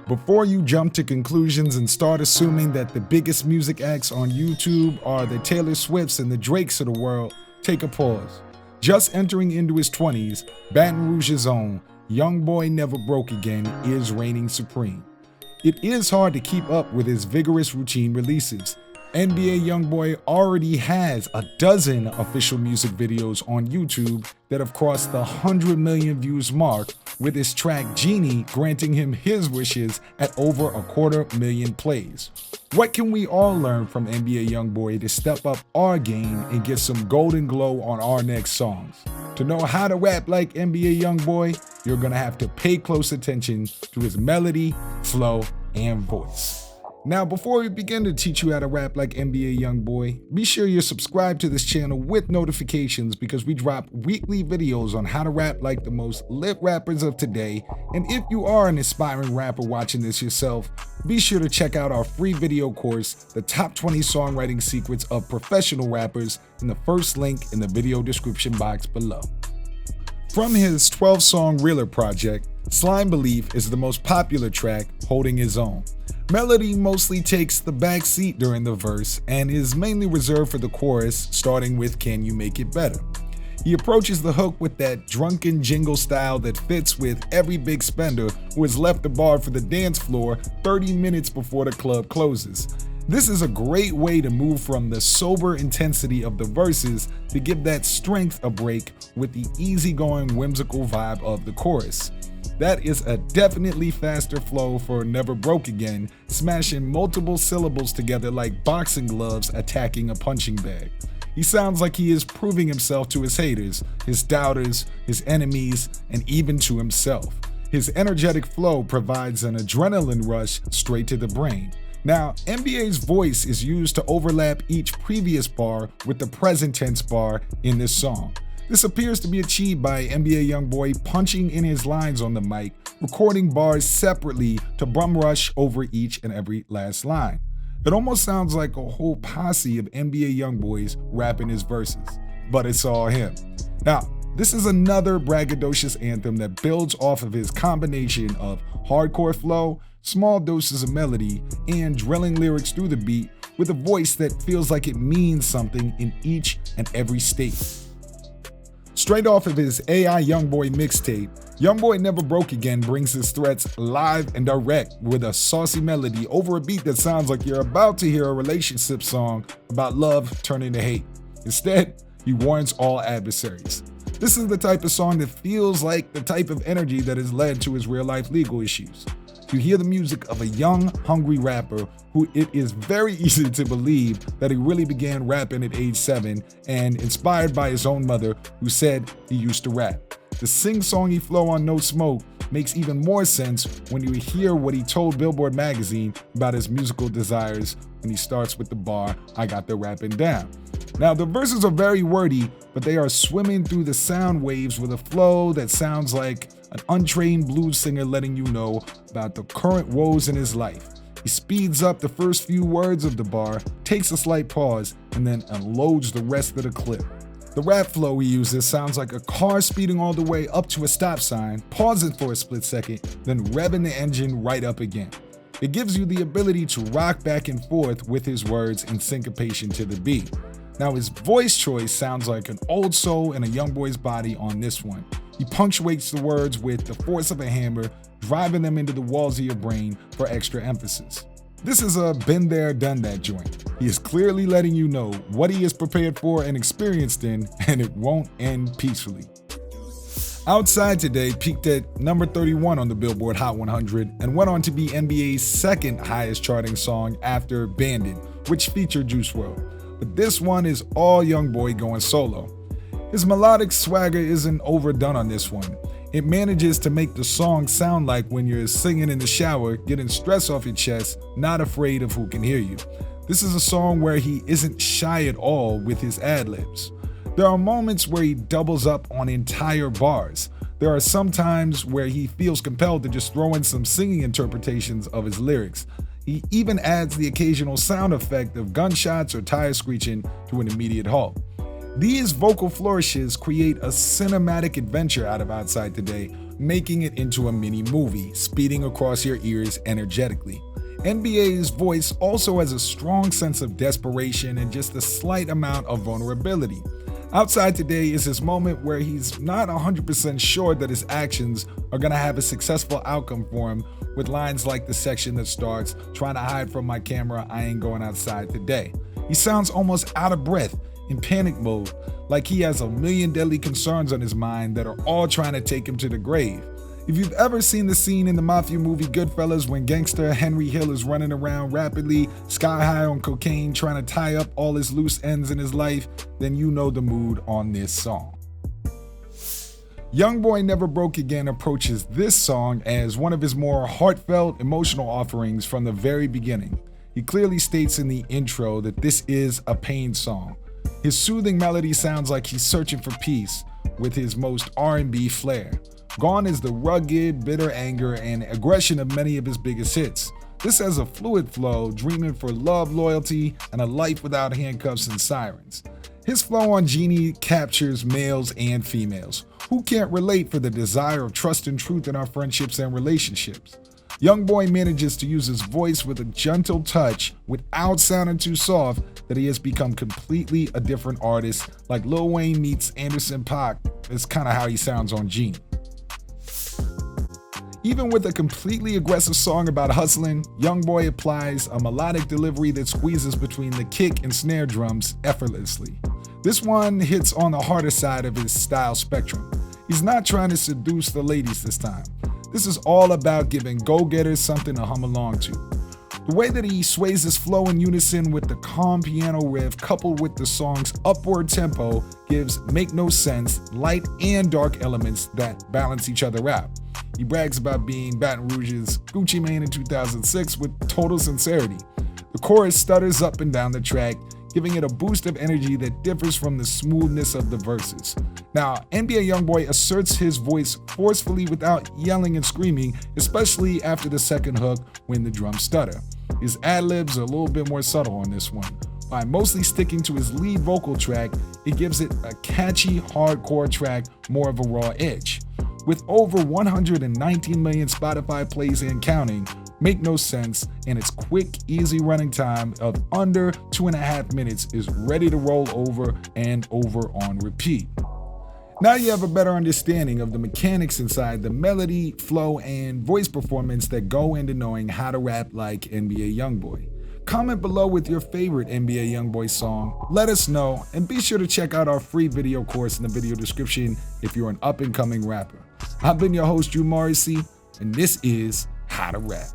Before you jump to conclusions and start assuming that the biggest music acts on YouTube are the Taylor Swifts and the Drakes of the world, take a pause. Just entering into his 20s, Baton Rouge's own Youngboy Never Broke Again is reigning supreme. It is hard to keep up with his vigorous routine releases. NBA Youngboy already has a dozen official music videos on YouTube that have crossed the 100 million views mark, with his track Genie granting him his wishes at over 250,000 plays. What can we all learn from NBA Youngboy to step up our game and get some golden glow on our next songs? To know how to rap like NBA Youngboy, you're gonna have to pay close attention to his melody, flow, and voice. Now, before we begin to teach you how to rap like NBA Youngboy, be sure you're subscribed to this channel with notifications because we drop weekly videos on how to rap like the most lit rappers of today. And if you are an aspiring rapper watching this yourself, be sure to check out our free video course, The Top 20 Songwriting Secrets of Professional Rappers, in the first link in the video description box below. From his 12-song Reeler project, Slime Belief is the most popular track, holding his own. Melody mostly takes the back seat during the verse and is mainly reserved for the chorus, starting with Can You Make It Better? He approaches the hook with that drunken jingle style that fits with every big spender who has left the bar for the dance floor 30 minutes before the club closes. This is a great way to move from the sober intensity of the verses to give that strength a break with the easygoing, whimsical vibe of the chorus. That is a definitely faster flow for Never Broke Again, smashing multiple syllables together like boxing gloves attacking a punching bag. He sounds like he is proving himself to his haters, his doubters, his enemies, and even to himself. His energetic flow provides an adrenaline rush straight to the brain. Now, NBA's voice is used to overlap each previous bar with the present tense bar in this song. This appears to be achieved by NBA Youngboy punching in his lines on the mic, recording bars separately to bum rush over each and every last line. It almost sounds like a whole posse of NBA Youngboys rapping his verses, but it's all him. Now, this is another braggadocious anthem that builds off of his combination of hardcore flow, small doses of melody, and drilling lyrics through the beat with a voice that feels like it means something in each and every state. Straight off of his AI Youngboy mixtape, Youngboy Never Broke Again brings his threats live and direct with a saucy melody over a beat that sounds like you're about to hear a relationship song about love turning to hate. Instead, he warns all adversaries. This is the type of song that feels like the type of energy that has led to his real-life legal issues. You hear the music of a young, hungry rapper who it is very easy to believe that he really began rapping at age 7 and inspired by his own mother who said he used to rap. The sing-songy flow on No Smoke makes even more sense when you hear what he told Billboard magazine about his musical desires when he starts with the bar, I got the rapping down. Now, the verses are very wordy, but they are swimming through the sound waves with a flow that sounds like an untrained blues singer letting you know about the current woes in his life. He speeds up the first few words of the bar, takes a slight pause, and then unloads the rest of the clip. The rap flow he uses sounds like a car speeding all the way up to a stop sign, pausing for a split second, then revving the engine right up again. It gives you the ability to rock back and forth with his words in syncopation to the beat. Now, his voice choice sounds like an old soul in a young boy's body on this one. He punctuates the words with the force of a hammer, driving them into the walls of your brain for extra emphasis. This is a been there, done that joint. He is clearly letting you know what he is prepared for and experienced in, and it won't end peacefully. Outside Today peaked at number 31 on the Billboard Hot 100 and went on to be NBA's second highest charting song after Bandit, which featured Juice WRLD. But this one is all Youngboy going solo. His melodic swagger isn't overdone on this one. It manages to make the song sound like when you're singing in the shower, getting stress off your chest, not afraid of who can hear you. This is a song where he isn't shy at all with his ad-libs. There are moments where he doubles up on entire bars. There are some times where he feels compelled to just throw in some singing interpretations of his lyrics. He even adds the occasional sound effect of gunshots or tires screeching to an immediate halt. These vocal flourishes create a cinematic adventure out of Outside Today, making it into a mini movie, speeding across your ears energetically. NBA's voice also has a strong sense of desperation and just a slight amount of vulnerability. Outside Today is his moment where he's not 100% sure that his actions are going to have a successful outcome for him, with lines like the section that starts, "Trying to hide from my camera, I ain't going outside today." He sounds almost out of breath, in panic mode, like he has a million deadly concerns on his mind that are all trying to take him to the grave. If you've ever seen the scene in the mafia movie Goodfellas when gangster Henry Hill is running around rapidly, sky high on cocaine, trying to tie up all his loose ends in his life, then you know the mood on this song. Youngboy Never Broke Again approaches this song as one of his more heartfelt, emotional offerings from the very beginning. He clearly states in the intro that this is a pain song. His soothing melody sounds like he's searching for peace, with his most R&B flair. Gone is the rugged, bitter anger and aggression of many of his biggest hits. This has a fluid flow, dreaming for love, loyalty, and a life without handcuffs and sirens. His flow on Genie captures males and females. Who can't relate for the desire of trust and truth in our friendships and relationships? Youngboy manages to use his voice with a gentle touch without sounding too soft that he has become completely a different artist, like Lil Wayne meets Anderson .Paak. It's kind of how he sounds on Genie. Even with a completely aggressive song about hustling, Youngboy applies a melodic delivery that squeezes between the kick and snare drums effortlessly. This one hits on the harder side of his style spectrum. He's not trying to seduce the ladies this time. This is all about giving go-getters something to hum along to. The way that he sways his flow in unison with the calm piano riff coupled with the song's upward tempo gives make no sense, light and dark elements that balance each other out. He brags about being Baton Rouge's Gucci Mane in 2006 with total sincerity. The chorus stutters up and down the track, giving it a boost of energy that differs from the smoothness of the verses. Now, NBA Youngboy asserts his voice forcefully without yelling and screaming, especially after the second hook when the drums stutter. His ad-libs are a little bit more subtle on this one. By mostly sticking to his lead vocal track, it gives it a catchy, hardcore track, more of a raw edge. With over 119 million Spotify plays and counting, Make No Sense and its quick, easy running time of under 2.5 minutes is ready to roll over and over on repeat. Now you have a better understanding of the mechanics inside the melody, flow, and voice performance that go into knowing how to rap like NBA Youngboy. Comment below with your favorite NBA Youngboy song, let us know, and be sure to check out our free video course in the video description if you're an up-and-coming rapper. I've been your host, Drew Morrissey, and this is How to Rap.